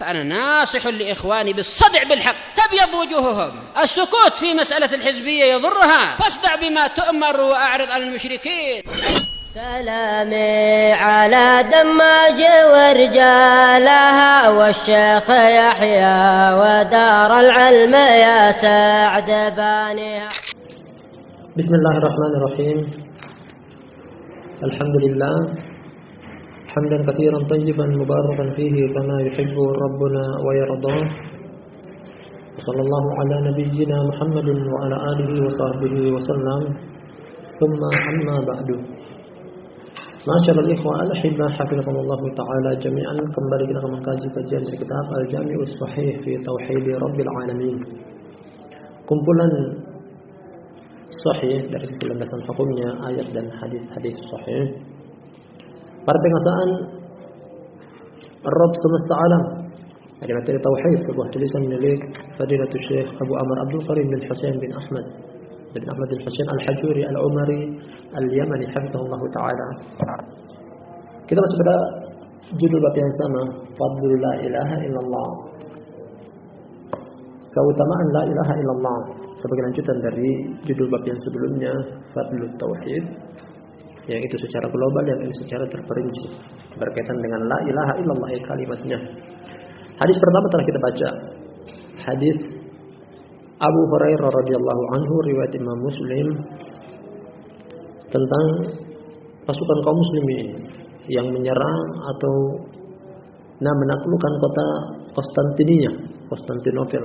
فأنا ناصح لإخواني بالصدع بالحق تبيض وجوههم. السكوت في مسألة الحزبية يضرها، فاصدع بما تؤمر وأعرض عن المشركين. سلامي على دماج ورجالها والشيخ يحيى ودار العلم يا سعد بانيها. بسم الله الرحمن الرحيم. الحمد لله حمدا كثيرا طيبا مباركا فيه كما يحب ربنا ويرضى. وصلى الله على نبينا محمد وعلى آله وصحبه وسلم. ثم أما بعد. Masyaallah ikhwan al-ahibah hafizakumullah taala jami'an, kembali kita mengkaji kajian dari kitab Al-Jami'us Shahih fi Tauhid Rabbil Alamin. Kumpulan sahih dari sisi landasan hukumnya, ayat dan hadis-hadis sahih. Pada pengasaan Rabb semesta alam dari materi tauhid, sebuah tulisan milik Fadilatul Syekh Abu Amr Abdul Karim bin Husain bin Ahmad bin Ahmad bin Husain Al-Hajuri Al-Umari Al-Yamani hafizahullah taala. Kita masih pada judul bab yang sama, Fadlul la ilaha illallah. Keutamaan la ilaha illallah sebagai lanjutan dari judul bab yang sebelumnya, Fadlut Tauhid, yang itu secara global dan ini secara terperinci berkaitan dengan la ilaha illallah kalimatnya. Hadis pertama telah kita baca, hadis Abu Hurairah radhiyallahu anhu riwayat Imam Muslim tentang pasukan kaum muslimin yang menyerang atau menaklukkan kota Konstantinopel,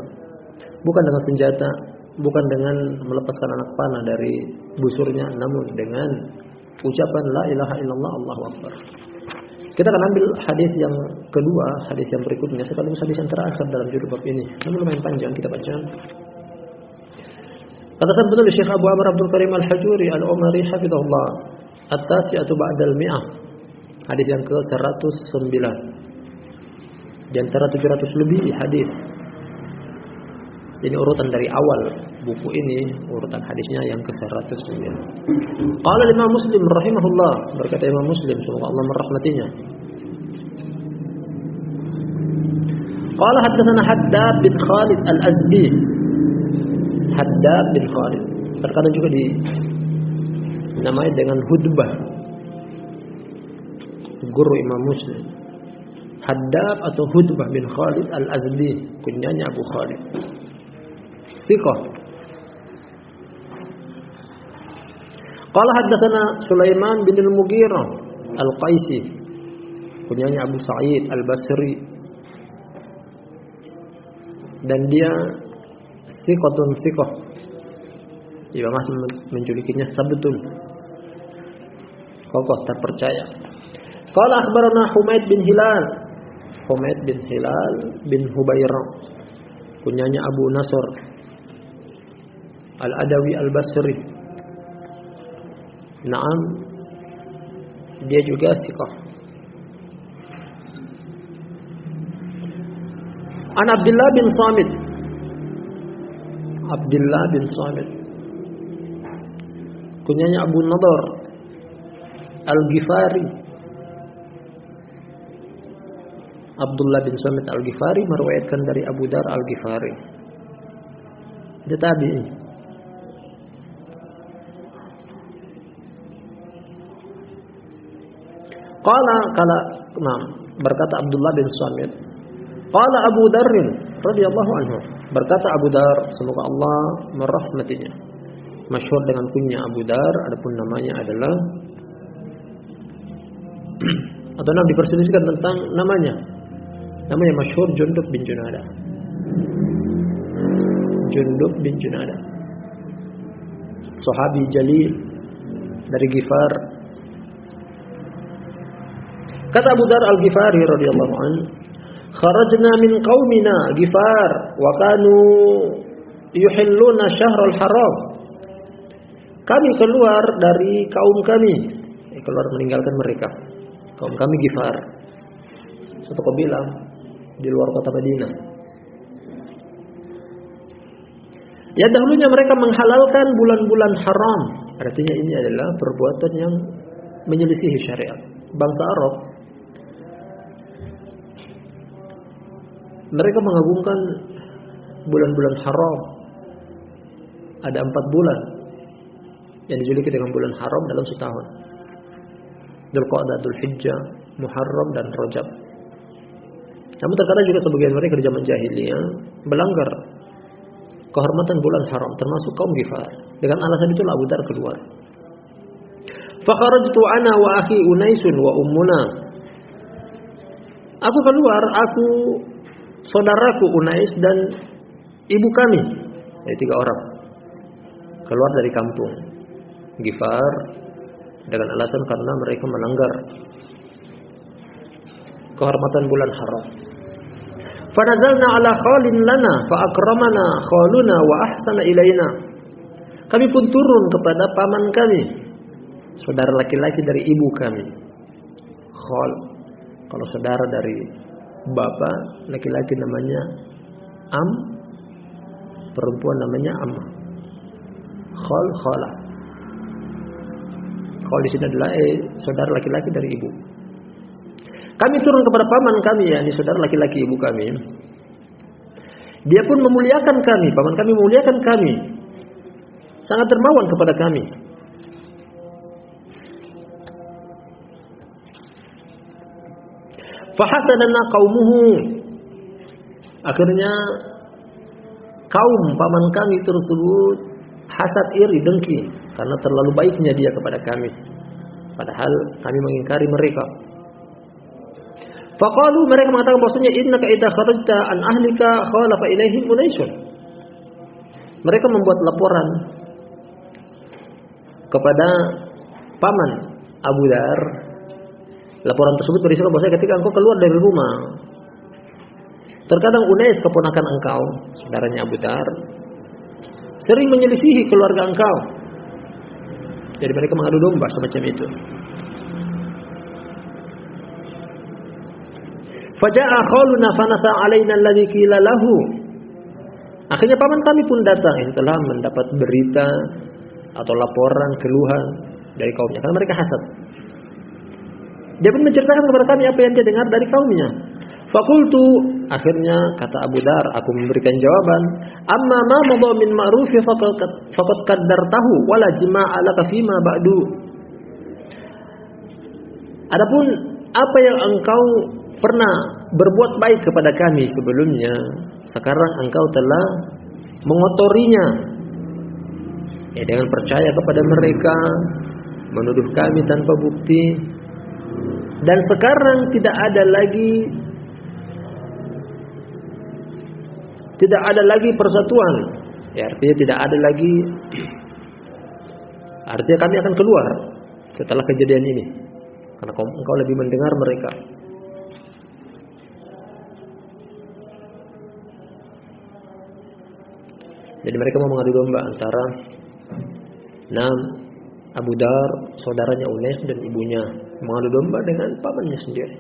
bukan dengan senjata, bukan dengan melepaskan anak panah dari busurnya, namun dengan ucapan la ilaha illallah Allahu akbar. Kita akan ambil hadis yang kedua, hadis yang berikutnya sekaligus hadis yang terakhir dalam judul bab ini. Namun lumayan panjang, kita baca. Kata sang penulis Syekh Abu Amr Abdul Karim Al-Hajuri Al-Umari hafizahullah, at-tasi'atu ba'dal mi'ah. Hadis yang ke-109. Di antara 700 lebih hadis. Ini urutan dari awal buku ini, urutan hadisnya yang ke-109. Qala Imam Muslim rahimahullah, berkata Imam Muslim semoga Allah merahmatinya. Qala haddatsana Haddad bin Khalid Al-Azdi. Haddad bin Khalid terkadang juga dinamai dengan Hudbah, guru Imam Muslim. Haddad atau Hudbah bin Khalid Al-Azdi, kunyanya Abu Khalid, thiqah. Qala haddatsana Sulaiman bin Al-Mughirah Al-Qaisi, kunyanya Abu Sa'id Al-Basri, dan dia thiqatun thiqah. Ibnu Ahmad menjulukinya sabtun, kokoh terpercaya. Qala akhbarana Humaid bin Hilal bin Hubairah, kunyanya Abu Nasr Al-Adawi Al-Basri. Naam, dia juga thiqah. An Abdullah bin Samit kunyanya Abu Nadar Al-Ghifari. Abdullah bin Samit Al-Ghifari meriwayatkan dari Abu Dar Al-Ghifari. Dia tabi'i. Berkata Abdullah bin Samit, qala Abu Dar radhiyallahu anhu, berkata Abu Dar semoga Allah merahmatinya, masyhur dengan kunya Abu Dar, adapun namanya adalah atau nama diperselisihkan tentang namanya masyhur Jundub bin Junada, sahabi jalil dari Ghifar. Kata Abu Dar Al-Ghifari radhiyallahu anhu, kharajna min qaumina Ghifar wa kanu yuhilluna syahrul haram. Kami keluar dari kaum kami, keluar meninggalkan mereka. Kaum kami Ghifar, suatu kabilah di luar kota Madinah. Ya, dahulunya mereka menghalalkan bulan-bulan haram. Artinya ini adalah perbuatan yang menyelisihi syariat. Bangsa Arab mereka mengagungkan bulan-bulan haram. Ada 4 bulan yang dijuluki dengan bulan haram dalam setahun. Dzulqa'dah, Dzulhijjah, Muharram dan Rajab. Namun terkadang juga sebagian mereka di zaman jahiliyah melanggar kehormatan bulan haram, termasuk kaum Ghifar. Dengan alasan itulah Abu Dar keluar. Fa kharajtu ana wa akhi Unaisun wa ummuna. Aku keluar, aku, saudaraku Unais dan ibu kami. Ada 3 orang. Keluar dari kampung Ghifar dengan alasan karena mereka melanggar kehormatan bulan haram. Fanazalna ala khalin lana fa akramana khaluna wa ahsana ilaina. Kami pun turun kepada paman kami, saudara laki-laki dari ibu kami. Khal, kalau saudara dari bapak laki-laki namanya am, perempuan namanya amma. Khal, khalah. Khal di sini adalah saudara laki-laki dari ibu. Kami turun kepada paman kami, yakni saudara laki-laki ibu kami. Dia pun memuliakan kami, paman kami memuliakan kami, sangat dermawan kepada kami. Fahasadana qaumuhu. Akhirnya kaum paman kami tersebut hasad, iri, dengki karena terlalu baiknya dia kepada kami, padahal kami mengingkari mereka. Faqalu, mereka mengatakan bahwasanya innaka idza kharajta an ahlika khalafa ilaihim Unaisun. Mereka membuat laporan kepada paman Abu Dar. Laporan tersebut berisikan bahwasanya ketika engkau keluar dari rumah, terkadang Unais keponakan engkau, saudaranya Abu Dar, sering menyelisihi keluarga engkau. Jadi mereka mengadu domba semacam itu. Faja'a khaluna fanasa alaina alladhi qila lahu. Akhirnya paman kami pun datang, yang telah mendapat berita atau laporan keluhan dari kaumnya, karena mereka hasad. Dia pun menceritakan kepada kami apa yang dia dengar dari kaumnya. Fakultu, akhirnya kata Abu Dar, aku memberikan jawaban. Amma ma madha min ma'rufi faqad qaddartahu wala jima'a laka fima ba'du. Adapun apa yang engkau pernah berbuat baik kepada kami sebelumnya, sekarang engkau telah mengotorinya. Ya, dengan percaya kepada mereka, menuduh kami tanpa bukti, dan sekarang tidak ada lagi persatuan. Ya, artinya tidak ada lagi, artinya kami akan keluar setelah kejadian ini, karena engkau lebih mendengar mereka. Jadi mereka mau mengadu domba antara Abu Dar, saudaranya Unais dan ibunya, mengadu domba dengan pamannya sendiri.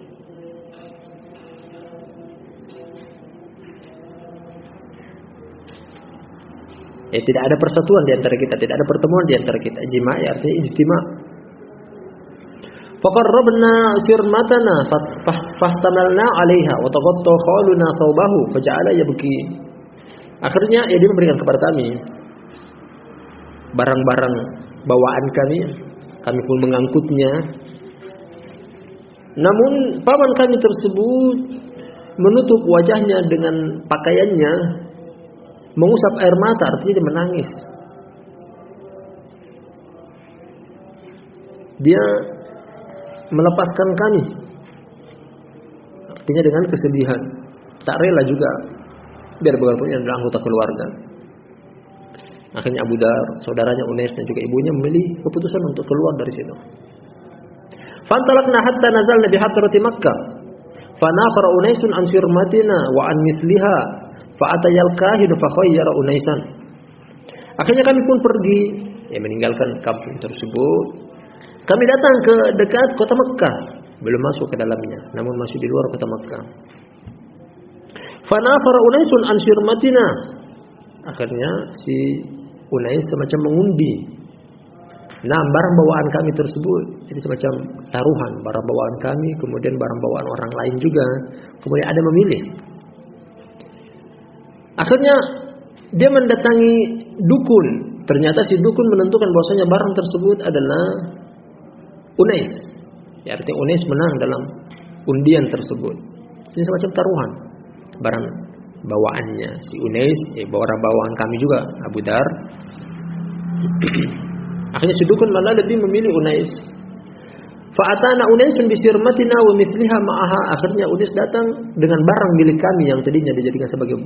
Tidak ada persatuan di antara kita, tidak ada pertemuan di antara kita. Jima' ya artinya ijtima'. Faqarrabna sirmatana fahtamalna 'alaiha wa taghatta khaluna thawbahu faja'ala yabki. Akhirnya dia memberikan kepada kami barang-barang bawaan kami pun mengangkutnya. Namun paman kami tersebut menutup wajahnya dengan pakaiannya, mengusap air mata, artinya dia menangis. Dia melepaskan kami, artinya dengan kesedihan, tak rela juga biar bagaimanapun adalah anggota keluarga. Akhirnya Abu Dar, saudaranya Unais dan juga ibunya memilih keputusan untuk keluar dari situ. Fantalakna hatta nazalna bi hadrati Makkah. Fanafara Unaisun an sirmatina wa an misliha fa atayal kahin fa khayyara Unaisan. Akhirnya kami pun pergi, meninggalkan kampung tersebut. Kami datang ke dekat kota Makkah, belum masuk ke dalamnya, namun masih di luar kota Makkah. Fanafara Unaisun an sirmatina. Akhirnya si Unais semacam mengundi barang bawaan kami tersebut. Jadi semacam taruhan barang bawaan kami, kemudian barang bawaan orang lain juga. Kemudian ada memilih. Akhirnya dia mendatangi dukun. Ternyata si dukun menentukan bahwasanya barang tersebut adalah Unais. Ya, artinya Unais menang dalam undian tersebut. Ini semacam taruhan. Barang bawaannya si Unais, barang bawaan kami juga Abu Dar. Akhirnya si dukun malah lebih memilih Unais. Fa'atana Unaisun bisirmatina wa mithliha ma'aha. Akhirnya Unais datang dengan barang milik kami yang tadinya dijadikan sebagai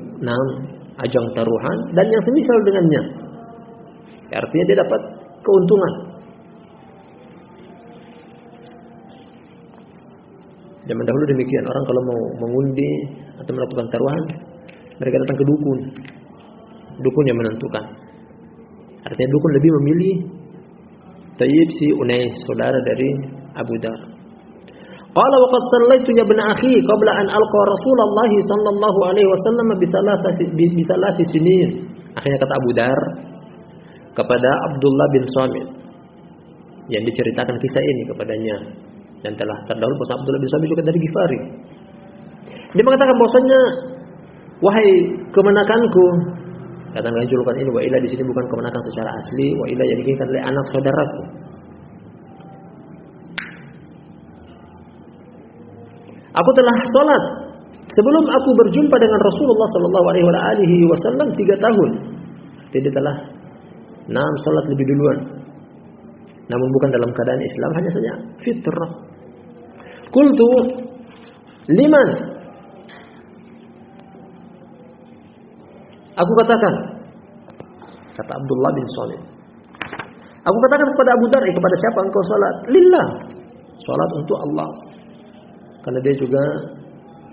ajang taruhan dan yang semisal dengannya. Ya, artinya dia dapat keuntungan. Zaman dahulu demikian, orang kalau mau mengundi atau melakukan taruhan, mereka datang ke dukun. Dukun yang menentukan. Artinya dukun lebih memilih Tayyib si Unais, saudara dari Abu Dar. Qala wa qad sallaitu ya ibn akhi qabla an alqa Rasulullah sallallahu alaihi wasallam bi thalathi sinin. Akhirnya kata Abu Dar kepada Abdullah bin Samit yang diceritakan kisah ini kepadanya, dan telah terdahulu bahwa Abdullah bin Samit juga dari Ghifari. Dia mengatakan bahwasanya, wahai kemenakanku, katakan julukan ini, wa ila di sini bukan kemenakan secara asli, wa ila yang diinginkan oleh anak saudaraku. Aku telah sholat sebelum aku berjumpa dengan Rasulullah sallallahu alaihi wasallam 3 tahun. Jadi telah sholat lebih duluan. Namun bukan dalam keadaan Islam, hanya saja fitrah. Qultu liman? Aku katakan, kata Abdullah bin Salim, aku katakan kepada Abu Dar, kepada siapa engkau salat? Lillah. Salat untuk Allah. Karena dia juga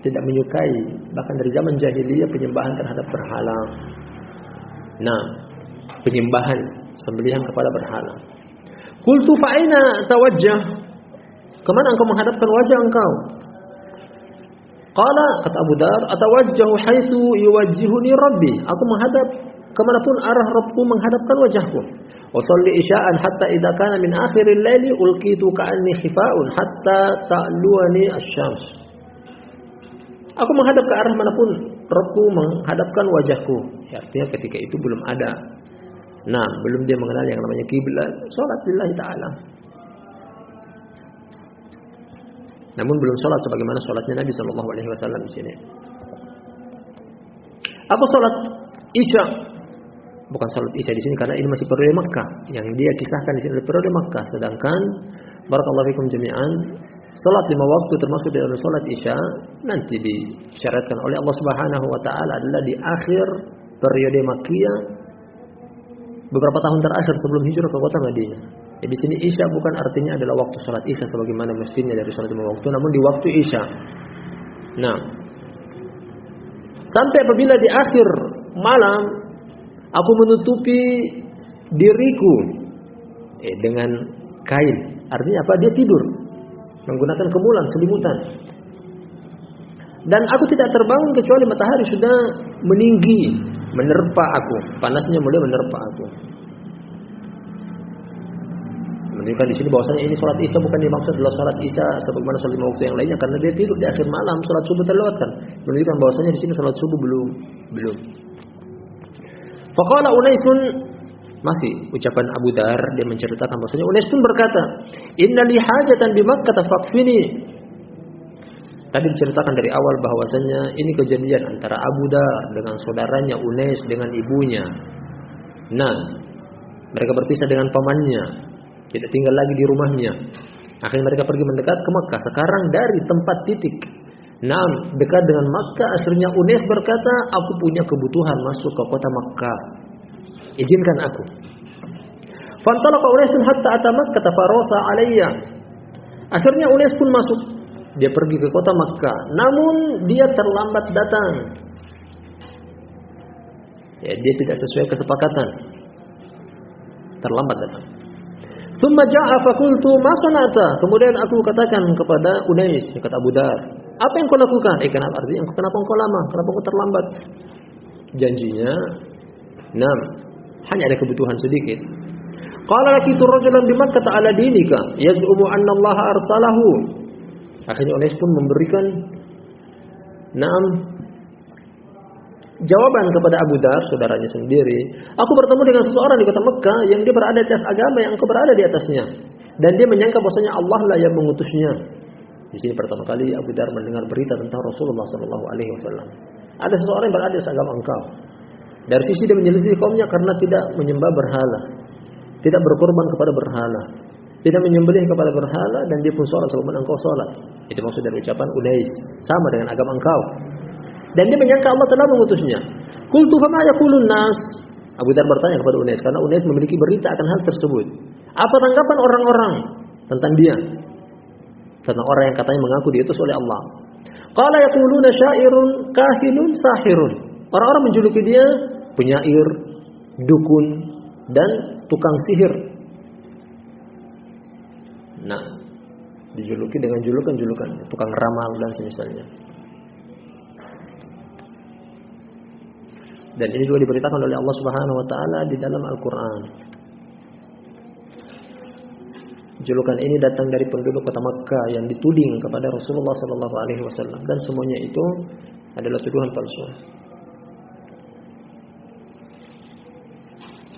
tidak menyukai, bahkan dari zaman jahiliyah, penyembahan terhadap berhala. Penyembahan, sembelihan kepada berhala. Qultu fa aina tawajjah? Kemana engkau menghadapkan wajah engkau? Qala, kata Abu Dar, atawajjahu haitsu yuwajjihuni Rabbi. Aku menghadap kemanapun arah Rabbku menghadapkan wajahku. Wa shalli isya'an hatta idza kana min akhiril laili ulqitu ka'anni khifa'un hatta ta'luani asy-syams. Aku menghadap ke arah manapun Rabbku menghadapkan wajahku. Ya, artinya ketika itu belum ada. Belum dia mengenal yang namanya kiblat, salat lillahi ta'ala. Namun belum salat sebagaimana salatnya Nabi sallallahu alaihi wasallam di sini. Aku salat Isya. Bukan salat Isya di sini karena ini masih periode Makkah. Yang dia kisahkan di sini adalah periode Makkah. Sedangkan barakallahu fikum jami'an, salat 5 waktu termasuk dalam salat Isya nanti disyaratkan oleh Allah Subhanahu wa taala adalah di akhir periode Makkiyah, beberapa tahun terakhir sebelum hijrah ke kota Madinah. Di sini Isya bukan artinya adalah waktu salat Isya sebagaimana mestinya dari salat 5 waktu, namun di waktu Isya. Sampai apabila di akhir malam aku menutupi diriku dengan kain. Artinya apa? Dia tidur menggunakan kemulan, selimutan. Dan aku tidak terbangun kecuali matahari sudah meninggi, menerpa aku. Panasnya mulai menerpa aku. Menunjukkan di sini bahwasanya ini salat Isya bukan dimaksud adalah salat Isya sebagaimana salat 5 waktu yang lainnya, karena dia tidur di akhir malam, salat subuh terlewatkan. Menunjukkan bahwasanya di sini salat subuh belum. Faqala Unaisun, masih ucapan Abu Dar, dia menceritakan bahwasanya Unais pun berkata, "Inna li hajatan bi Makkah faqfini." Tadi diceritakan dari awal bahwasanya ini kejadian antara Abu Dar dengan saudaranya Unais dengan ibunya. Mereka berpisah dengan pamannya, tidak tinggal lagi di rumahnya. Akhirnya mereka pergi mendekat ke Makkah. Sekarang dari tempat titik dekat dengan Makkah, akhirnya Unais berkata, aku punya kebutuhan masuk ke kota Makkah, izinkan aku. Fantalaqa Unaisun hatta ata Makkah tafarasa alayya. Akhirnya Unais pun masuk. Dia pergi ke kota Makkah, namun dia terlambat datang. Dia tidak sesuai kesepakatan. Terlambat datang. Tsumma ja'a fa qultu ma sana'ta. Kemudian aku katakan kepada Unais, kata Abu Dar, apa yang kau lakukan? Kenapa? Artinya kenapa engkau lama? Kenapa engkau terlambat? Janjinya, hanya ada kebutuhan sedikit. Qala lakitu rajulan bi Makkah ala dinika yaz'umu anna Allah arsalahu. Akhirnya Unais pun memberikan jawaban kepada Abu Dar, saudaranya sendiri, aku bertemu dengan seseorang di kota Mekah yang dia berada di atas agama yang engkau berada di atasnya. Dan dia menyangka bahwasanya Allah lah yang mengutusnya. Di sini pertama kali Abu Dar mendengar berita tentang Rasulullah SAW. Ada seseorang yang berada di atas agama engkau. Dari sisi dia menyelisih kaumnya karena tidak menyembah berhala, tidak berkorban kepada berhala, tidak menyembelih kepada berhala, dan dia pun sholat sebagaimana engkau sholat. Itu maksud dari ucapan Unais, sama dengan agama engkau. Dan dia menyangka Allah telah mengutusnya. Qultu fama yaqulun nas? Abu Dar bertanya kepada Unais karena Unais memiliki berita akan hal tersebut. Apa tanggapan orang-orang tentang dia? Tentang orang yang katanya mengaku diutus oleh Allah. Qala yaquluna syairun kahinun sahirun. Orang-orang menjuluki dia penyair, dukun, dan tukang sihir. Nah, dijuluki dengan julukan-julukan tukang ramal dan semisalnya. Dan ini juga diberitakan oleh Allah Subhanahu wa taala di dalam Al-Qur'an. Julukan ini datang dari penduduk kota Makkah yang dituding kepada Rasulullah sallallahu alaihi wasallam, dan semuanya itu adalah tuduhan palsu.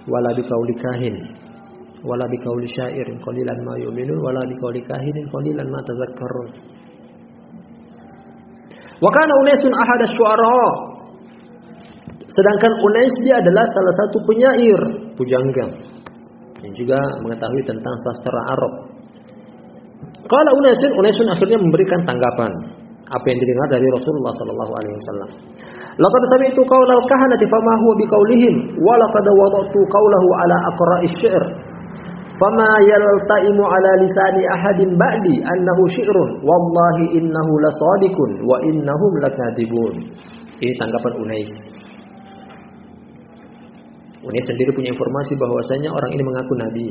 Wala biqauli kahin, wala biqauli syairin qalilan ma yu'minun, wala biqauli kahinin qalilan ma tadhakkarun. Wa kana Unaisun ahad asy-syu'ara. Sedangkan Unais dia adalah salah satu penyair, pujangga, yang juga mengetahui tentang sastra Arab. Qala Unaisun akhirnya memberikan tanggapan apa yang didengar dari Rasulullah sallallahu alaihi wasallam. Laqad sami'tu qaulal kahanati fama huwa biqaulihim wa laqad wada'tu qaulahu ala aqra'is syi'r fama yalta'imu ala lisani ahadin ba'di annahu syi'run wallahi innahu lasadiqun wa innahum lakadzibun. Ini tanggapan Unais. Unais sendiri punya informasi bahwasanya orang ini mengaku nabi.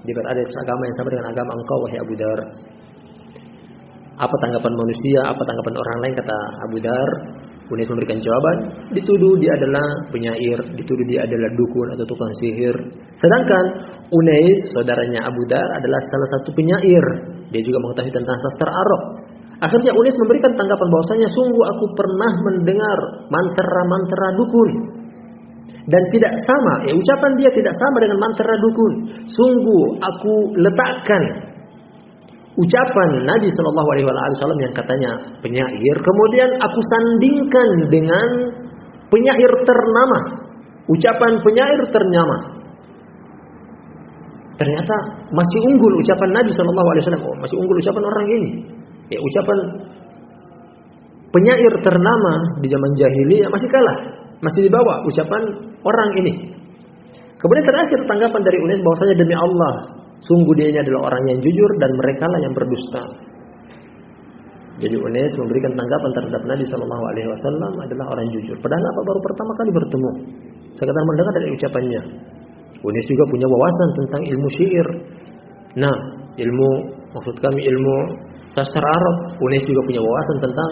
Dia berada di agama yang sama dengan agama engkau, wahai Abu Dar. Apa tanggapan manusia, apa tanggapan orang lain, kata Abu Dar. Unais memberikan jawaban, dituduh dia adalah penyair, dituduh dia adalah dukun atau tukang sihir. Sedangkan Unais, saudaranya Abu Dar, adalah salah satu penyair. Dia juga mengetahui tentang sastra Arab. Akhirnya Unais memberikan tanggapan bahwasanya sungguh aku pernah mendengar mantra-mantra dukun. Dan tidak sama, ucapan dia tidak sama dengan mantra dukun. Sungguh aku letakkan ucapan Nabi Shallallahu Alaihi Wasallam yang katanya penyair, kemudian aku sandingkan dengan penyair ternama, ucapan penyair ternama. Ternyata masih unggul ucapan Nabi Shallallahu Alaihi Wasallam. Oh, masih unggul ucapan orang ini. Ya, ucapan penyair ternama di zaman jahiliyah masih kalah, masih di bawah ucapan orang ini. Kemudian terakhir tanggapan dari Unais bahwasanya demi Allah, sungguh dia ini adalah orang yang jujur dan mereka lah yang berdusta. Jadi Unais memberikan tanggapan terhadap Nabi Shallallahu Alaihi Wasallam adalah orang jujur. Padahal apa baru pertama kali bertemu. Sekedar mendengar dari ucapannya. Unais juga punya wawasan tentang ilmu syair. Nah, maksud kami ilmu sastra Arab. Unais juga punya wawasan tentang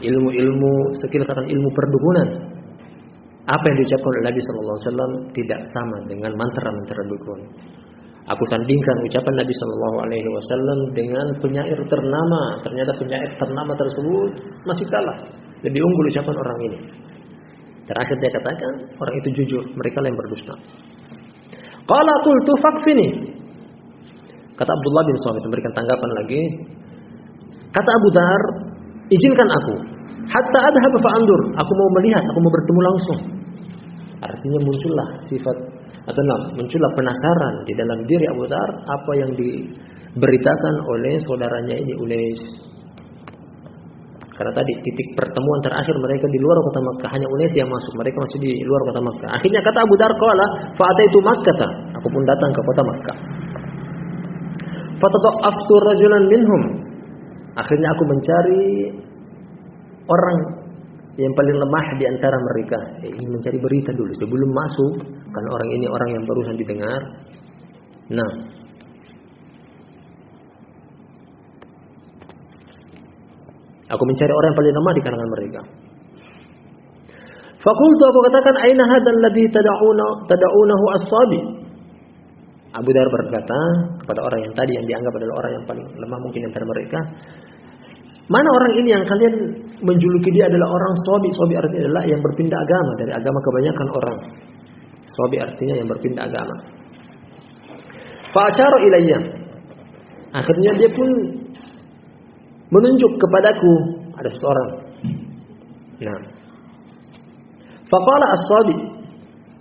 ilmu-ilmu sekilas akan ilmu perdukunan. Apa yang diucapkan oleh Nabi Shallallahu Alaihi Wasallam tidak sama dengan mantra-mantra dukun. Aku sandingkan ucapan Nabi Shallallahu Alaihi Wasallam dengan penyair ternama. Ternyata penyair ternama tersebut masih kalah, lebih unggul ucapan orang ini. Terakhir dia katakan orang itu jujur, mereka yang berdusta. Qala qultu fakfini. Kata Abdullah bin Samit memberikan tanggapan lagi. Kata Abu Dar, izinkan aku. Hatta adhab fa andur. Aku mau melihat, aku mau bertemu langsung. Artinya muncullah sifat atau muncullah penasaran di dalam diri Abu Dar apa yang diberitakan oleh saudaranya ini Unais. Karena tadi titik pertemuan terakhir mereka di luar kota Makkah, hanya Unais yang masuk, mereka masih di luar kota Makkah. Akhirnya kata Abu Dar, qala fa ataitu Makkah, aku pun datang ke kota Makkah. Fatadaftu rajulan minhum. Akhirnya aku mencari orang yang paling lemah di antara mereka. Ingin mencari berita dulu sebelum masuk, karena orang ini orang yang barusan didengar. Nah, aku mencari orang yang paling lemah di kalangan mereka. Fakultu, aku katakan, aina hadzal ladzi tad'unahu as-sabi? Abu Dar berkata kepada orang yang tadi yang dianggap adalah orang yang paling lemah mungkin di antara mereka, Mana orang ini yang kalian menjuluki dia adalah orang sobi? Sobi artinya adalah yang berpindah agama dari agama kebanyakan orang. Sobi artinya yang berpindah agama. Fa'asyara ilayya. Akhirnya dia pun menunjuk kepadaku, ada seseorang. Nah, faqala as-sabi.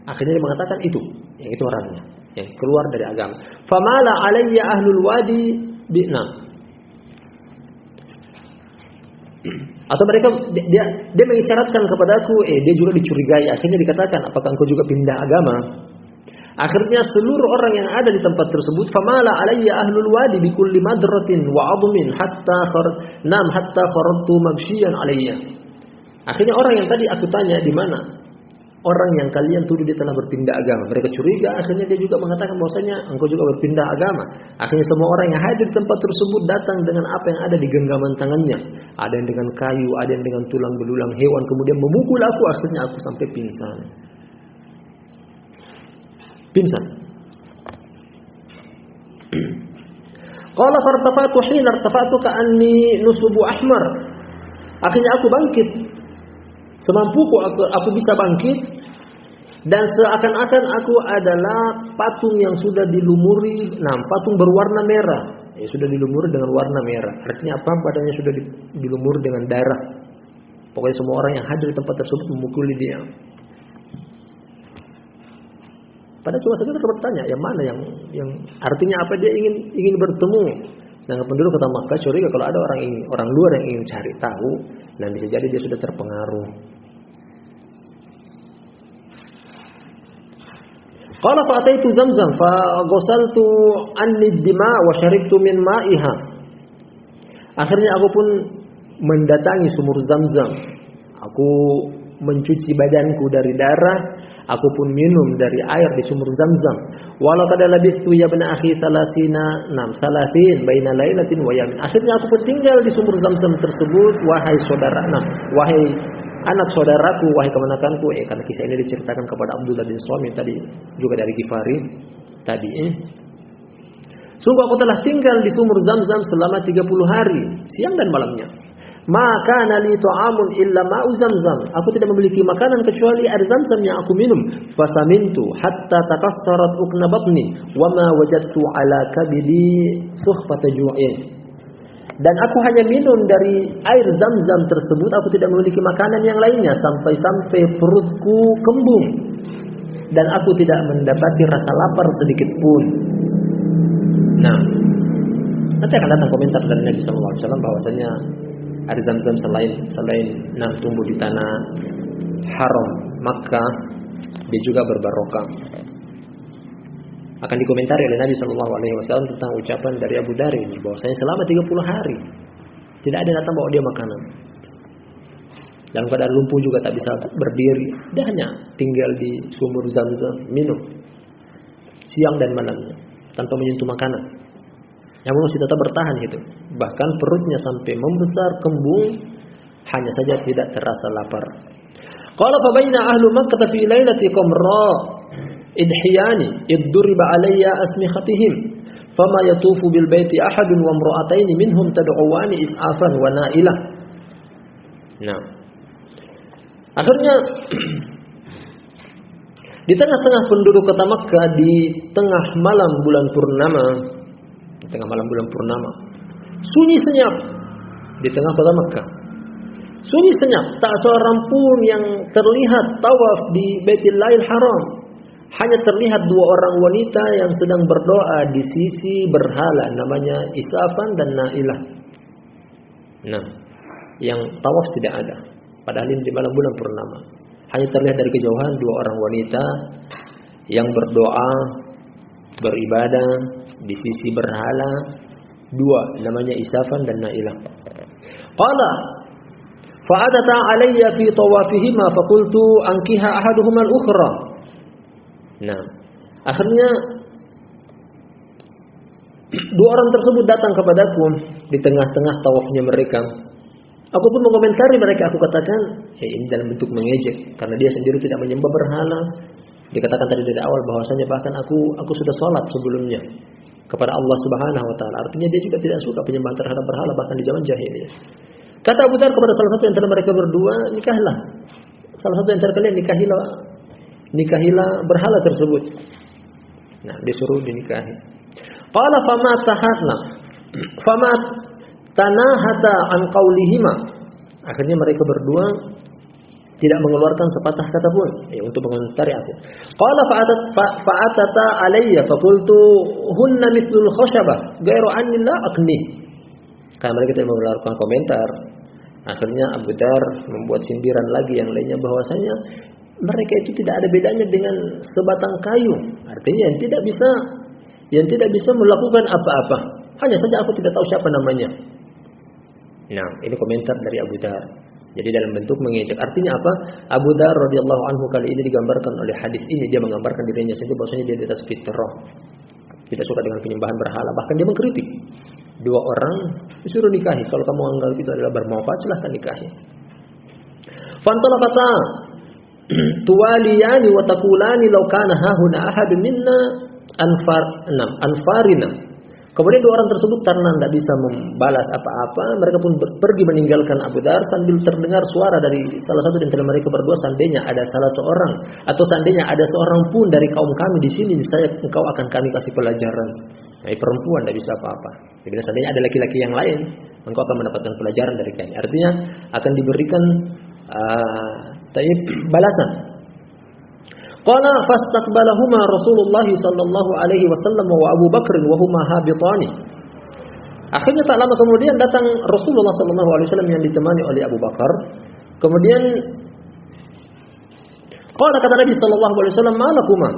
Akhirnya dia mengatakan itu, yang itu orangnya, yang keluar dari agama. Famala alayya ahlul wadi bi'nam. Atau mereka dia mengisyaratkan kepadaku, dia juga dicurigai. Akhirnya dikatakan, apakah engkau juga pindah agama? Akhirnya seluruh orang yang ada di tempat tersebut, famala alayya ahlul wadi bi kulli madratin wa 'admin hatta kharajtu mabshiyan alayya. Akhirnya orang yang tadi aku tanya di mana orang yang kalian tuduh dia telah berpindah agama, mereka curiga. Akhirnya dia juga mengatakan bahwasanya engkau juga berpindah agama. Akhirnya semua orang yang hadir di tempat tersebut datang dengan apa yang ada di genggaman tangannya. Ada yang dengan kayu, ada yang dengan tulang belulang hewan, kemudian memukul aku. Akhirnya aku sampai pingsan. Qala fartafatu hina irtafa'tu ka'anni nusubu ahmar. Akhirnya aku bangkit. Semampuku aku bisa bangkit dan seakan-akan aku adalah patung yang sudah dilumuri, patung berwarna merah. Sudah dilumuri dengan warna merah. Artinya apa? Badannya sudah dilumuri dengan darah. Pokoknya semua orang yang hadir di tempat tersebut memukuli dia. Padahal cuma saja mereka bertanya, yang mana yang artinya apa, dia ingin bertemu dengan penduduk kota Makkah. Curiga kalau ada orang luar yang ingin cari tahu, dan bisa jadi dia sudah terpengaruh. Qala fa ataitu Zamzam fa ghasaltu anni ad-dima wa sharibtu min ma'iha. Akhirnya aku pun mendatangi sumur Zamzam. Aku mencuci badanku dari darah, aku pun minum dari air di sumur Zamzam. Walau kada labistu ya bani akhi 30 baina lailatin wa yamin. Akhirnya aku pun tinggal di sumur Zamzam tersebut, wahai saudara, wahai anak saudaraku, wahai kemenakanku. Karena kisah ini diceritakan kepada Abdullah bin Sami tadi, juga dari Ghifari tadi. Sungguh aku telah tinggal di sumur Zamzam selama 30 hari, siang dan malamnya. Maka nali ta'amun illa ma'u Zamzam. Aku tidak memiliki makanan kecuali air Zamzam yang aku minum. Fasamintu hatta takassarat ukna batni wa ma wajadtu ala kabidi suhfata ju'in. Dan aku hanya minum dari air Zamzam tersebut, aku tidak memiliki makanan yang lainnya sampai perutku kembung dan aku tidak mendapati rasa lapar sedikit pun. Nah, nanti akan datang komentar dari Nabi SAW bahwasanya air Zamzam selain tumbuh di tanah haram Makkah, dia juga berbarokah. Akan dikomentari oleh Nabi SAW tentang ucapan dari Abu Dhar ini, bahwasanya selama 30 hari tidak ada yang datang bawa dia makanan. Dan pada lumpuh juga tak bisa berdiri, dia hanya tinggal di sumur Zamzam, minum siang dan malamnya tanpa menyentuh makanan. Yang masih tetap bertahan itu. Bahkan perutnya sampai membesar, kembung, hanya saja tidak terasa lapar. Qala fa baina ahlu Makkah fi lailati qamra idhiyani idduriba alayya asmikhatihim fama yatufu bil baiti ahadun wa imra'atayn minhum tad'uwani is'afan wa na'ilah. Nah, akhirnya di tengah-tengah penduduk kota Makkah, di tengah malam bulan purnama, sunyi senyap di tengah kota Makkah. Sunyi senyap, tak seorang pun yang terlihat tawaf di Baitullahil Haram. Hanya terlihat 2 orang wanita yang sedang berdoa di sisi berhala, namanya Isafan dan Nailah. Nah, yang tawaf tidak ada. Padahal ini di malam bulan purnama. Hanya terlihat dari kejauhan 2 orang wanita yang berdoa, beribadah di sisi berhala, 2 namanya Isafan dan Nailah. Qala fa'adata alayya fi tawafihima faqultu ankiha ahaduhuma al-ukhra. Nah, akhirnya 2 orang tersebut datang kepadaku di tengah-tengah tawafnya mereka. Aku pun mengomentari mereka, aku katakan, ini dalam bentuk mengejek karena dia sendiri tidak menyembah berhala. Dikatakan tadi dari awal bahwasanya bahkan aku sudah sholat sebelumnya kepada Allah Subhanahu wa taala. Artinya dia juga tidak suka penyembahan terhadap berhala bahkan di zaman jahiliyah. Kata Abu Dar kepada salah satu antara mereka berdua, nikahlah. Salah satu antara kalian nikahilah berhala tersebut. Nah, disuruh dinikahi. Qala fama tahatna. Fama tanahata an qaulihima. Akhirnya mereka berdua tidak mengeluarkan sepatah kata pun untuk mengomentari aku. Qala fa'atata alayya faqultu hunna mithlul khashabah ghairu anni la aqni. Karena mereka tidak mengeluarkan komentar. Akhirnya Abu Dar membuat sindiran lagi yang lainnya bahwasanya mereka itu tidak ada bedanya dengan sebatang kayu. Artinya yang tidak bisa melakukan apa-apa. Hanya saja aku tidak tahu siapa namanya. Nah, ini komentar dari Abu Dar. Jadi dalam bentuk mengejek. Artinya apa? Abu Dar radhiyallahu anhu kali ini digambarkan oleh hadis ini, dia menggambarkan dirinya sendiri bahwasanya dia di atas fitrah. Tidak suka dengan penyembahan berhala, bahkan dia mengkritik. Dua orang disuruh nikahi. Kalau kamu anggap itu adalah bermanfaat, silahkan nikahi. Fantalaqata tuwaliyani wa taqulani law kana hahuna ahadun minna anfarina. Kemudian dua orang tersebut karena tidak bisa membalas apa-apa, mereka pun pergi meninggalkan Abu Dar sambil terdengar suara dari salah satu di antara mereka berdua, seandainya ada salah seorang atau seandainya ada seorang pun dari kaum kami di sini, saya engkau akan kami kasih pelajaran. Nah, perempuan tidak bisa apa-apa. Jadi seandainya ada laki-laki yang lain, engkau akan mendapatkan pelajaran dari kami. Artinya akan diberikan balasan. Qala fastaqbalahuma Rasulullah sallallahu alaihi wasallam wa Abu Bakr wa huma habitani. Akhirnya tak lama kemudian datang Rasulullah sallallahu alaihi wasallam yang ditemani oleh Abu Bakar. Kemudian qala kata Nabi sallallahu alaihi wasallam, "Malakuma?"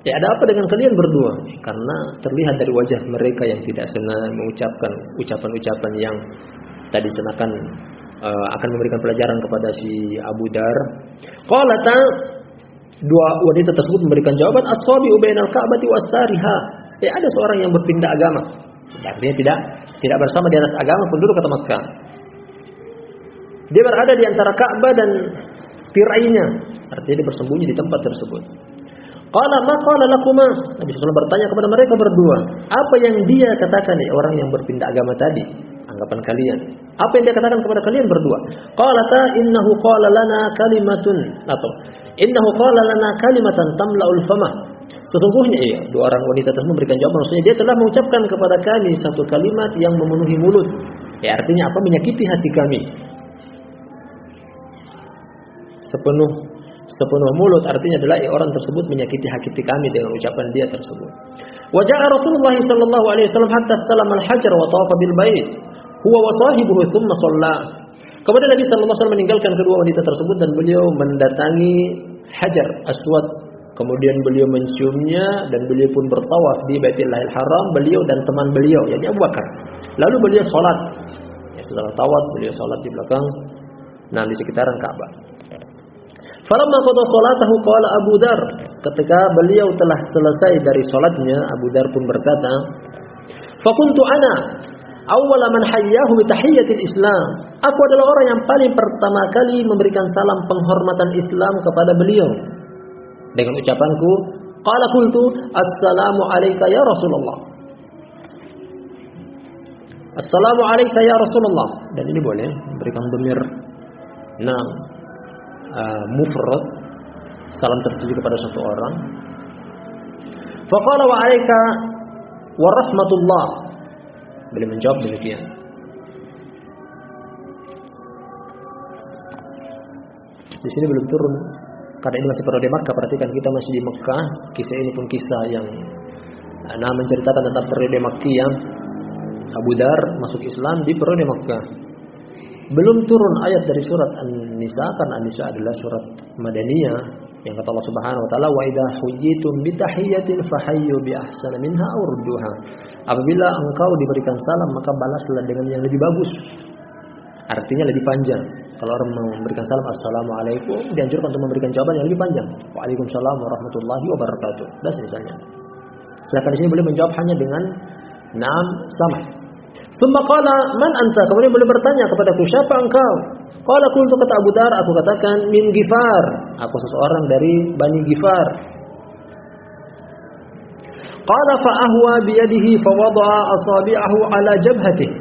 Ya, ada apa dengan kalian berdua? Karena terlihat dari wajah mereka yang tidak senang mengucapkan ucapan-ucapan yang tadi seakan akan memberikan pelajaran kepada si Abu Dar. Qalata, dua wanita tersebut memberikan jawaban, as-sabi'u bainal ka'bati was-sariha. Ya, ada seorang yang berpindah agama. Artinya tidak bersama di atas agama penduduk kota Makkah. Dia berada di antara Ka'bah dan tirainya. Artinya dia bersembunyi di tempat tersebut. Qala ma qala lakuma? Nabi sallallahu bertanya kepada mereka berdua, apa yang dia katakan orang yang berpindah agama tadi? Anggapan kalian. Apa yang dia katakan kepada kalian berdua? Qalata innahu qala lana kalimatun atau innahu qala lana kalimatan tamla'ul fama. Sesungguhnya dua orang wanita tersebut memberikan jawaban, maksudnya dia telah mengucapkan kepada kami satu kalimat yang memenuhi mulut. Ya, artinya apa? Menyakiti hati kami. Sepenuh mulut, artinya adalah orang tersebut menyakiti hati kami dengan ucapan dia tersebut. Wa ja'a Rasulullah sallallahu alaihi wasallam hatta istalama al-hajar wa tawafa bil bait. Huwa wa sahibuhu thumma shalla. Kemudian Nabi sallallahu alaihi wasallam meninggalkan kedua wanita tersebut dan beliau mendatangi Hajar Aswad. Kemudian beliau menciumnya dan beliau pun bertawaf di Baitullahil Haram, beliau dan teman beliau yakni Abu Bakar. Lalu beliau salat. Ya, setelah tawaf beliau salat di belakang di sekitaran Ka'bah. Falamma qada salatahu qala Abu Dar, ketika beliau telah selesai dari salatnya, Abu Dar pun berkata, "Fakuntu ana awwala man hayyahu bi tahiyyatil Islam." Aku adalah orang yang paling pertama kali memberikan salam penghormatan Islam kepada beliau. Dengan ucapanku, qala qultu, "Assalamu alayka ya Rasulullah." Assalamu alayka ya Rasulullah. Dan ini boleh memberikan dhamir mufrad, salam tertuju kepada satu orang. Faqala wa alayka wa rahmatullah. Beliau menjawab demikian. Di sini belum turun karena ini masih periode Makkah. Perhatikan, kita masih di Makkah. Kisah ini pun kisah yang menceritakan tentang periode Makkiyah. Abu Dar masuk Islam di periode Makkah. Belum turun ayat dari surat An-Nisa, karena An-Nisa adalah surat Madaniyah yang kata Allah Subhanahu wa taala, "Wa idza huyitum bi tahiyyatin fahayyu bi ahsana minha aw rudduha." Apabila engkau diberikan salam, maka balaslah dengan yang lebih bagus. Artinya lebih panjang. Kalau orang memberikan salam assalamualaikum, dianjurkan untuk memberikan jawaban yang lebih panjang. Waalaikumsalam warahmatullahi wabarakatuh. Dan misalnya. Sedangkan di sini boleh menjawab hanya dengan na'am, selamat. Tsumma qala man anta? Kemudian boleh bertanya kepadaku, siapa engkau? Qala qultu, kata Abu Dar, aku katakan min Ghifar, aku seseorang dari Bani Ghifar. Qala fa ahwa bi yadihi fa wada'a asabi'ahu ala jabhatihi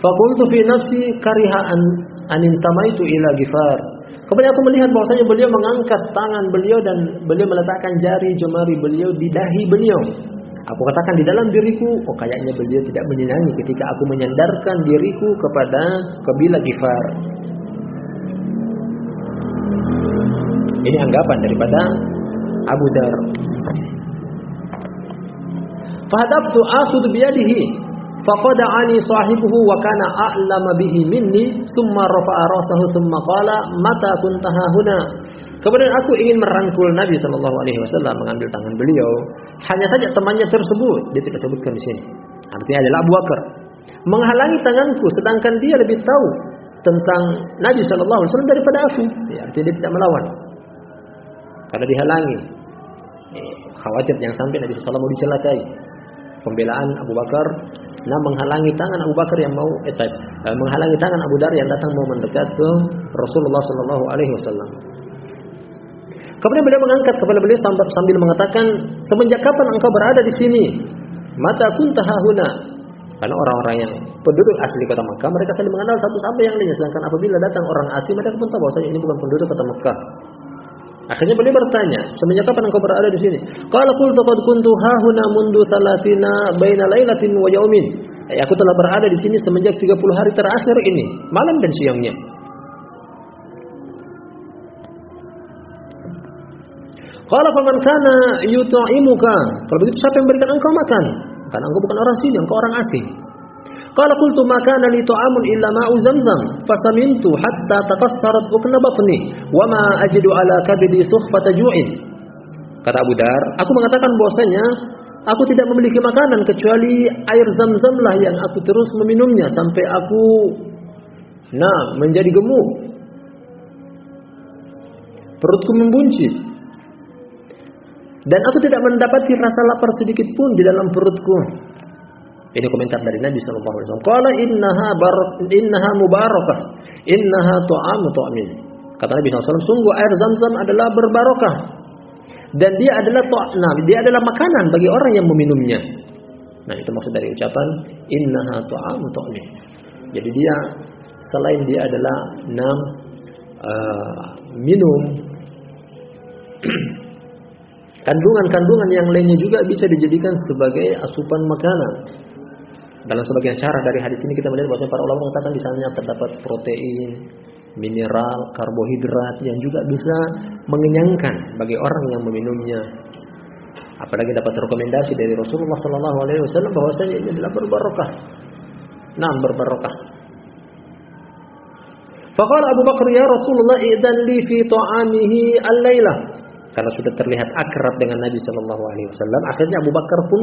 Faqultu fi nafsi kariha an intamaitu ila Ghifar. Kemudian aku melihat bahwasanya beliau mengangkat tangan beliau dan beliau meletakkan jari jemari beliau di dahi beliau. Aku katakan di dalam diriku, oh kayaknya beliau tidak menyenangi ketika aku menyandarkan diriku kepada kabilah Ghifar. Ini anggapan daripada Abu Dar. Fahadabtu akhudhu biyadihi faqada'ani sahibuhu wa kana a'lama bihi minni thumma rafa'a ra'sahu thumma qala mata kunta hahuna. Kemudian aku ingin merangkul Nabi sallallahu alaihi wasallam, mengambil tangan beliau. Hanya saja temannya tersebut, dia tidak sebutkan di sini. Artinya adalah Abu Bakar menghalangi tanganku, sedangkan dia lebih tahu tentang Nabi sallallahu alaihi wasallam daripada aku. Ya, artinya dia tidak melawan. Karena dihalangi. Khawatir jangan sampai Nabi sallallahu alaihi wasallam mau dicelakai. Pembelaan Abu Bakar, menghalangi tangan Abu Bakar yang mau menghalangi tangan Abu Dar yang datang mau mendekat ke Rasulullah sallallahu alaihi wasallam. Kemudian beliau mengangkat kepala beliau sambil mengatakan, semenjak kapan engkau berada di sini? Mata kunta hahuna. Karena orang-orang yang penduduk asli kota Makkah, mereka saling mengenal satu sama yang lainnya. Sedangkan apabila datang orang asing, mereka pun tahu bahwasanya ini bukan penduduk kota Makkah. Akhirnya beliau bertanya, semenjak kapan engkau berada di sini? Qala qultu qad kuntu hahuna mundu 30 baina lailatin wa yaumin. Aku telah berada di sini semenjak 30 hari terakhir ini, malam dan siangnya. Qala faman kana yut'imuka. Kalau begitu siapa yang memberikan engkau makan? Karena engkau bukan orang sini, engkau orang asing. Qala qultu ma kana li ta'amun illa ma'u zamzam fasamintu hatta takassarat bukna batni wa ma ajidu ala kabidi suhfata ju'in. Kata Abu Dar, aku mengatakan bahwasanya aku tidak memiliki makanan kecuali air Zam-Zam lah yang aku terus meminumnya sampai aku menjadi gemuk. Perutku membuncit. Dan aku tidak mendapati rasa lapar sedikit pun di dalam perutku. Ini komentar dari Nabi sallallahu alaihi wasallam. Qala innaha mubarakah, innaha ta'amu ta'min. Kata Nabi sallallahu alaihi wasallam, sungguh air Zam-Zam adalah berbarokah dan dia adalah makanan bagi orang yang meminumnya. Nah, itu maksud dari ucapan innaha ta'amu ta'min. Jadi dia selain dia adalah minum, kandungan-kandungan yang lainnya juga bisa dijadikan sebagai asupan makanan. Dalam sebagian syarah dari hadis ini kita melihat bahwa para ulama mengatakan di sana terdapat protein, mineral, karbohidrat yang juga bisa mengenyangkan bagi orang yang meminumnya. Apalagi dapat rekomendasi dari Rasulullah sallallahu alaihi wasallam bahwasanya ini adalah berbarokah. Berbarokah. Faqala Abu Bakar, ya Rasulullah, idzan li fi ta'amihi al-lailah. Karena sudah terlihat akrab dengan Nabi sallallahu alaihi wasallam, akhirnya Abu Bakar pun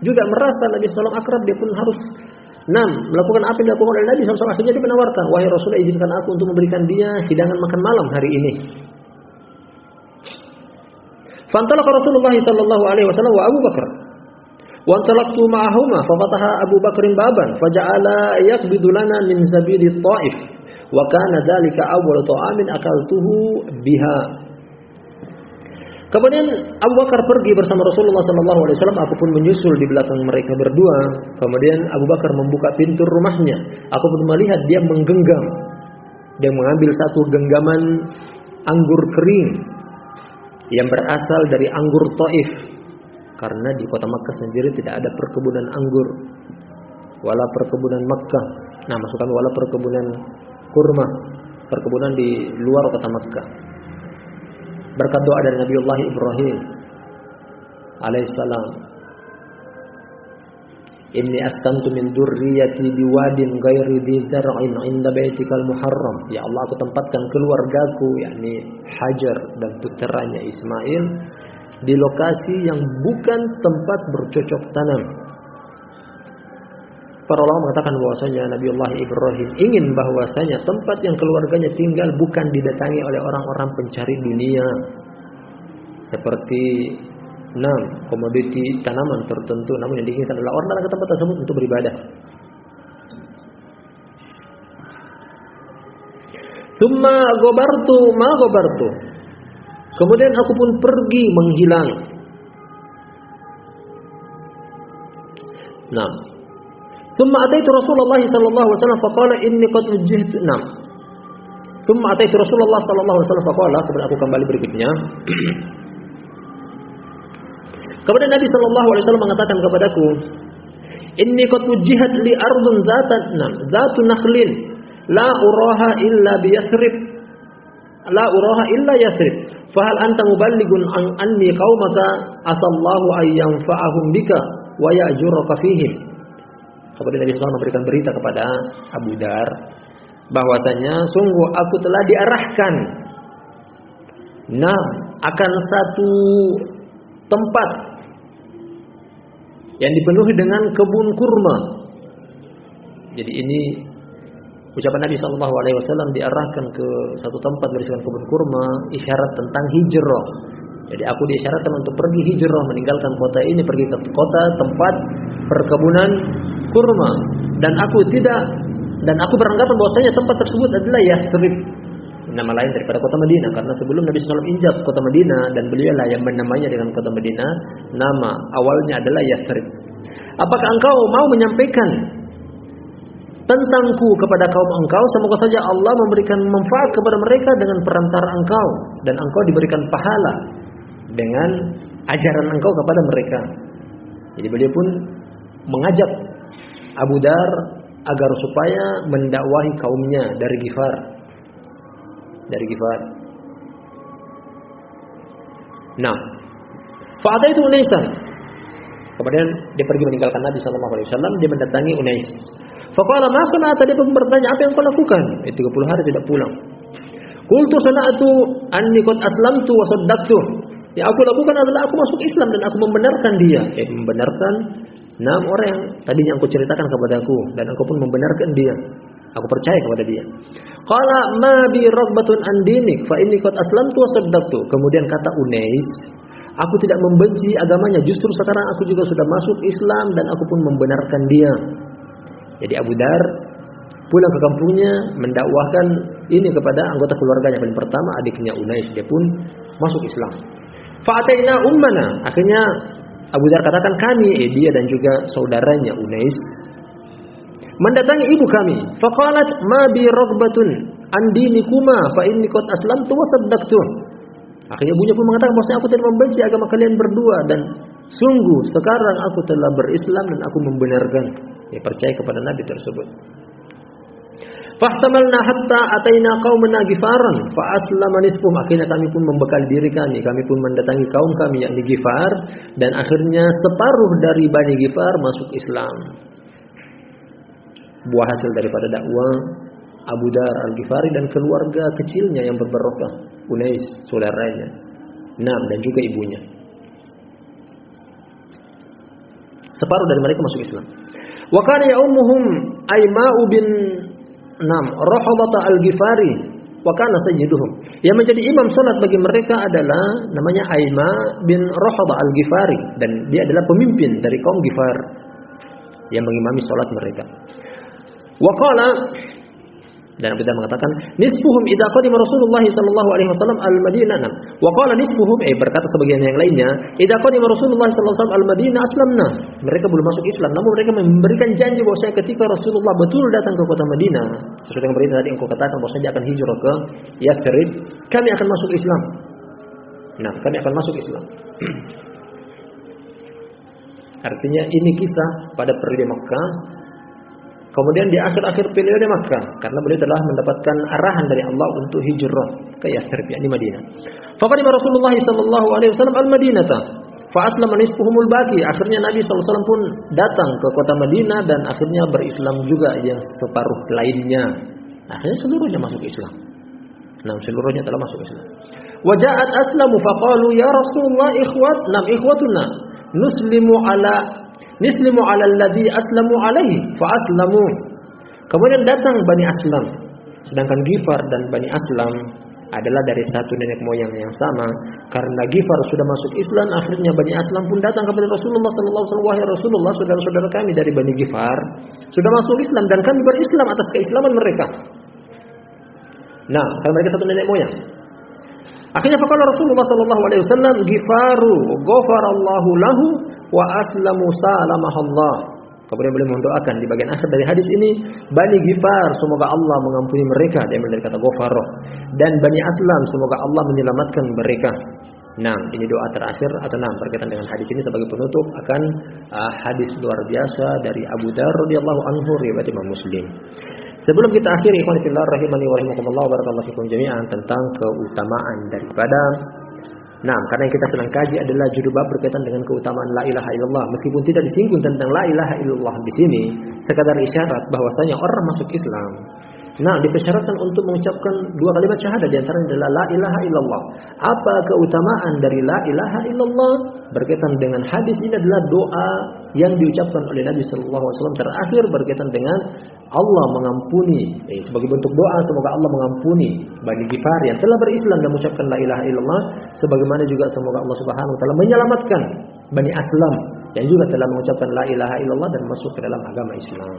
juga merasa Nabi sallallahu alaihi wasallam akrab, dia pun harus melakukan apa yang dilakukan oleh Nabi sallallahu alaihi wasallam. Akhirnya dia menawarkan, wahai Rasulullah, izinkan aku untuk memberikan dia hidangan makan malam hari ini. Fantalaqa Rasulullah sallallahu alaihi wasallam wa Abu Bakar. Wa antalaqtu ma'ahuma fa fataha Abu Bakrin baban faja'ala yaqbidu lana min sabili Thaif wa kana dzalika awwal ta'amin akaltuhu biha. Kemudian Abu Bakar pergi bersama Rasulullah SAW. Aku pun menyusul di belakang mereka berdua. Kemudian Abu Bakar membuka pintu rumahnya. Aku pun melihat dia menggenggam. Dia mengambil satu genggaman anggur kering yang berasal dari anggur Thaif. Karena di kota Makkah sendiri tidak ada perkebunan anggur, wala perkebunan Makkah. Maksud kami wala perkebunan kurma, perkebunan di luar kota Makkah. Berkat doa dari Nabiullah Ibrahim alaihissalam, inni askantu min dzurriyyati biwadin ghairi dzi zar'in 'inda baitikal muharram. Ya Allah, aku tempatkan keluargaku, yakni Hajar dan putranya Ismail, di lokasi yang bukan tempat bercocok tanam. Para ulama mengatakan bahwasanya Nabiullah Ibrahim ingin bahwasanya tempat yang keluarganya tinggal bukan didatangi oleh orang-orang pencari dunia, seperti komoditi tanaman tertentu, namun yang diinginkan adalah orang datang ke tempat tersebut untuk beribadah. Tsumma ghabartu. Kemudian aku pun pergi menghilang. Thumma ataitu Rasulullah sallallahu alaihi wasallam faqala inni qad wujjihtu. Thumma ataitu Rasulullah sallallahu alaihi wasallam faqala, kemudian aku kembali berikutnya. Kemudian Nabi sallallahu alaihi wasallam mengatakan kepadaku, inni qad wujjihat li ardun zatu nakhlin la uraha illa bi Yathrib. La uraha illa Yathrib. Fahal anta muballighun anni qaumaka asallahu ay yanfa'ahum bika wa ya'juraka fihim. Kemudian Nabi SAW memberikan berita kepada Abu Dar bahwasanya sungguh aku telah diarahkan akan satu tempat yang dipenuhi dengan kebun kurma. Jadi ini ucapan Nabi SAW diarahkan ke satu tempat berisikan kebun kurma, isyarat tentang hijrah. Jadi aku diisyaratkan untuk pergi hijrah, meninggalkan kota ini, pergi ke kota tempat perkebunan kurma. Dan aku beranggapan bahwasanya tempat tersebut adalah Yathrib, nama lain daripada kota Madinah, karena sebelum Nabi SAW injak kota Madinah dan beliaulah yang menamainya dengan kota Madinah, nama awalnya adalah Yathrib. Apakah engkau mau menyampaikan tentangku kepada kaum engkau? Semoga saja Allah memberikan manfaat kepada mereka dengan perantara engkau, dan engkau diberikan pahala dengan ajaran engkau kepada mereka. Jadi beliau pun mengajak Abu Dar agar supaya mendakwahi kaumnya dari Ghifar. Fa'ataitu Unaisan. Kemudian dia pergi meninggalkan Nabi SAW. Dia mendatangi Unais. Faqala ma sana'ta, dia pun bertanya, apa yang kau lakukan? 30 hari tidak pulang. Qultu sana'tu anni qad aslamtu wa saddaqtu. Yang aku lakukan adalah aku masuk Islam dan aku membenarkan dia. Membenarkan orang yang tadinya aku ceritakan kepadaku, dan aku pun membenarkan dia. Aku percaya kepada dia. Qala ma bi raghbatun an dinik fa inni qad aslamtu wa saddaqtu. Kemudian kata Unais, aku tidak membenci agamanya, justru sekarang aku juga sudah masuk Islam dan aku pun membenarkan dia. Jadi Abu Dar pulang ke kampungnya mendakwahkan ini kepada anggota keluarganya. Paling pertama adiknya Unais, dia pun masuk Islam. Fa'ataina ummana, akhirnya Abu Dar katakan kami, dia dan juga saudaranya Unais mendatangi ibu kami. Faqalat ma bi raghbatun an dinikuma fa inni qad aslamtu wa saddaqtu. Akhirnya ibunya pun mengatakan bahwa aku tidak membenci agama kalian berdua, dan sungguh sekarang aku telah berislam dan aku membenarkan. Dia percaya kepada Nabi tersebut. Fahtamalna hatta ataina qaumana Ghifaran fa aslama nisfuhum. Akhirnya kami pun membekali diri kami pun mendatangi kaum kami yakni Ghifar, dan akhirnya separuh dari Bani Ghifar masuk Islam. Buah hasil daripada dakwah Abu Dar Al-Ghifari dan keluarga kecilnya yang berbarokah, Unais saudaranya, dan juga ibunya. Separuh dari mereka masuk Islam. Wa kana ya'ummuhum Aima'u bin Rahabata Al-Ghifari wa kana sayyiduhum. Yang menjadi imam salat bagi mereka adalah namanya Aima bin Rahabah Al-Ghifari, dan dia adalah pemimpin dari kaum Ghifar yang mengimami salat mereka. Wa qala, dan Abu Dar mengatakan nisfuhum idza qadima Rasulullah sallallahu alaihi wasallam al-Madinah. Wa qala nisfuhum, berkata sebagian yang lainnya, idza qadima Rasulullah sallallahu alaihi wasallam al-Madinah aslamna. Mereka belum masuk Islam, namun mereka memberikan janji bahwasanya ketika Rasulullah betul datang ke kota Madinah, sesuai dengan berita tadi engkau katakan bahwasanya dia akan hijrah ke Yathrib, kami akan masuk Islam. Kami akan masuk Islam. Artinya ini kisah pada periode Makkah. Kemudian di akhir-akhir periode Makkah, karena beliau telah mendapatkan arahan dari Allah untuk hijrah ke Yathrib, yakni Madinah. Faqadima Rasulullah sallallahu alaihi wasallam al-Madinata fa aslama nisfuhumul baqi. Akhirnya Nabi sallallahu alaihi wasallam pun datang ke kota Madinah dan akhirnya berislam juga yang separuh lainnya. Akhirnya seluruhnya masuk Islam. Seluruhnya telah masuk Islam. Wa ja'at aslamu faqalu ya Rasulullah ikhwatuna Nislimu ala alladhi aslamu alaihi fa aslamu. Kemudian datang Bani Aslam, sedangkan Ghifar dan Bani Aslam adalah dari satu nenek moyang yang sama. Karena Ghifar sudah masuk Islam, akhirnya Bani Aslam pun datang kepada Rasulullah sallallahu alaihi wasallam, wahai Rasulullah, saudara-saudara kami dari Bani Ghifar sudah masuk Islam dan kami berislam atas keislaman mereka. Karena mereka satu nenek moyang. Akhirnya faqala Rasulullah sallallahu alaihi wasallam, Ghifaru ghafarallahu lahu wa aslamu salamahallah. Kemudian beliau mendoakan di bagian akhir dari hadis ini, Bani Ghifar semoga Allah mengampuni mereka, dia ambil dari kata Ghafarah, dan Bani Aslam semoga Allah menyelamatkan mereka. Nah, ini doa terakhir atau berkaitan dengan hadis ini sebagai penutup akan hadis luar biasa dari Abu Dzar radhiyallahu anhu riwayat Imam Muslim. Sebelum kita akhiri, ikhwan fillah rahimani wa rahimakumullah barakallahu fikum jami'an, tentang keutamaan daripada karena yang kita sedang kaji adalah judul bab berkaitan dengan keutamaan la ilaha illallah. Meskipun tidak disinggung tentang la ilaha illallah di sini, sekadar isyarat bahwasanya orang masuk Islam dipersyaratkan untuk mengucapkan dua kalimat syahadat, di antaranya adalah la ilaha illallah. Apa keutamaan dari la ilaha illallah? Berkaitan dengan hadis ini adalah doa yang diucapkan oleh Nabi sallallahu alaihi wasallam terakhir berkaitan dengan Allah mengampuni, sebagai bentuk doa semoga Allah mengampuni Bani Ghifar yang telah berislam dan mengucapkan la ilaha illallah, sebagaimana juga semoga Allah Subhanahu wa taala menyelamatkan Bani Aslam yang juga telah mengucapkan la ilaha illallah dan masuk ke dalam agama Islam.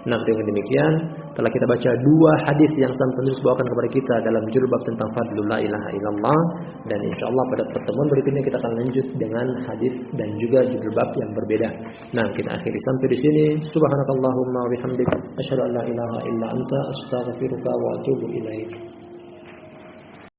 Dengan demikian telah kita baca dua hadis yang sang penulis bawakan kepada kita dalam judul bab tentang fadlul la ilaha illallah, dan insyaallah pada pertemuan berikutnya kita akan lanjut dengan hadis dan juga judul bab yang berbeda. Kita akhiri sampai di sini. Subhanakallahumma wa bihamdika asyhadu an la ilaha illa anta astaghfiruka wa atubu ilaik.